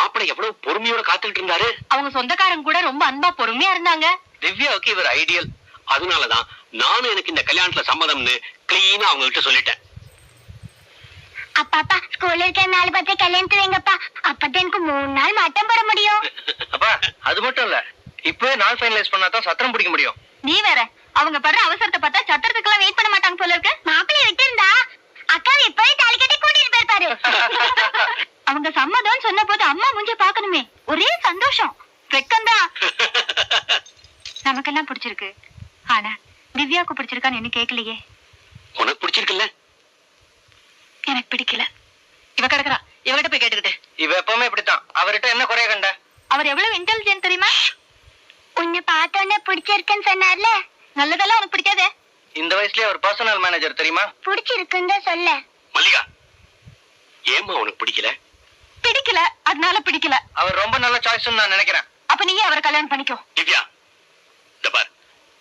மாப்பிள்ளை எவ்வளவு பொறுமையோட காத்துக்கிட்டு இருந்தாரு. அவங்க சொந்தக்காரங்க கூட ரொம்ப அன்பா பொறுமையா இருந்தாங்க. திவ்யாவுக்கு இவர் ஐடியல். அதனாலதான் நானும் எனக்கு இந்த கல்யாணத்துல சம்மதம்னு கிளீனா அவங்க கிட்ட சொல்லிட்டேன். அப்பா ஸ்கூல்ல இருக்க 4-10 கல்யாணத்து வைங்கப்பா. அப்பதான் எனக்கு 3 நாள் மாட்டம் போட முடியும். அப்பா அது மட்டும் இல்ல, இப்பவே நாள் ஃபைனலைஸ் பண்ணாதான் சத்திரம் பிடிக்க முடியும். நீ வேற, அவங்க படுற அவசரத்தை பார்த்தா சத்திரத்துக்கெல்லாம் வெயிட் பண்ண மாட்டாங்க போல இருக்கு. மாப்பிள்ளை விட்டு இருந்தா அக்காவை இப்பவே தாலி கட்டி கூட்டிட்டு போயிருப்பாரு. அவங்க சம்மதம் சொன்ன போது அம்மா மூஞ்ச பாக்கணுமே, ஒரே சந்தோஷம். வெக்கம்தான். நமக்கெல்லாம் பிடிச்சிருக்கு, ஆனா திவ்யாவுக்கு பிடிச்சிருக்கான்னு என்ன கேட்கலையே. உனக்கு பிடிச்சிருக்குல்ல? எனக்கு பிடிக்கல. இவ கிடக்குறா, இவகிட்ட போய் கேட்டுக்கிட்டு. இவ எப்பவுமே இப்படித்தான். அவர்கிட்ட என்ன குறைய கண்ட? அவர் எவ்வளவு இன்டெலிஜென்ட் தெரியுமா? உன்னை பார்த்தோன்னே பிடிச்சிருக்குன்னு சொன்னார்ல. நல்லதெல்லாம் உனக்கு பிடிக்காதே. இந்த வயசுலயே அவர் பர்சனல் மேனேஜர் தெரியுமா? பிடிச்சிருக்குன்னு சொல்ல. மல்லிகா, ஏமா உனக்கு பிடிக்கல? பிடிக்கல, அதனால பிடிக்கல. அவர் ரொம்ப நல்ல சாய்ஸ் நான் நினைக்கிறேன். அப்ப நீயே அவரை கல்யாணம் பண்ணிக்கோ. திவ்யா, இந்த பார்,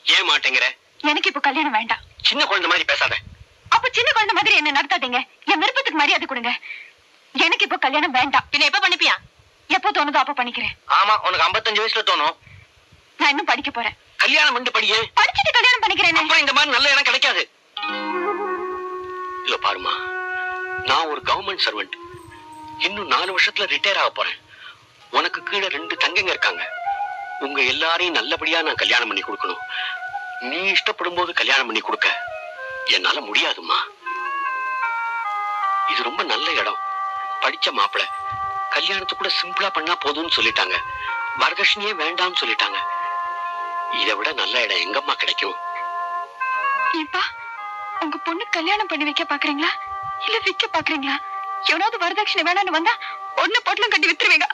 ஏன் மாட்டேங்கிற? எனக்கு இப்ப கல்யாணம் வேண்டாம். சின்ன குழந்தை மாதிரி பேசாத. அப்ப சின்ன குழந்தை மாதிரி என்ன நடத்தாதீங்க. என் விருப்பத்துக்கு மரியாதை கொடுங்க. எனக்கு இப்ப கல்யாணம் வேண்டாம். பின்ன எப்ப பண்ணிப்பியா? எப்போ தோணுதோ அப்ப பண்ணிக்கிறேன். ஆமா, உனக்கு 55 வயசுல தோணும். நான் இன்னும் படிக்க போறேன். கல்யாணம் வந்து படியே. படிச்சுட்டு கல்யாணம் பண்ணிக்கிறேன். அப்புறம் இந்த மாதிரி நல்ல இடம் கிடைக்காது. இல்ல பாருமா, நான் ஒரு கவர்மெண்ட் சர்வெண்ட். இன்னும் 4 வருஷத்துல ரிட்டையர் ஆக போறேன். உனக்கு கீழே 2 தங்கங்க இருக்காங்க. உங்க எல்லாரையும் நல்லபடியா நான் கல்யாணம் பண்ணி கொடுக்கணும். நீ இஷ்டப்படும் போது கல்யாணம் பண்ணி கொடுக்க என்னால முடியாதுமா. இது ரொம்ப நல்ல இடம். படிச்ச மாப்பிள கல்யாணத்தை கூட சிம்பிளா பண்ணா போதும்னு சொல்லிட்டாங்க. வரதட்சணையே வேண்டாம்னு சொல்லிட்டாங்க. இதை விட நல்ல இடம் எங்கம்மா கிடைக்கும்? இப்பா, உங்க பொண்ணு கல்யாணம் பண்ணி வைக்க பாக்குறீங்களா இல்ல விக்க பாக்குறீங்களா? எவனாவது வரதட்சணை வேணான்னு வந்தா ஒண்ணு பொட்டலம் கட்டி வித்துருவீங்க.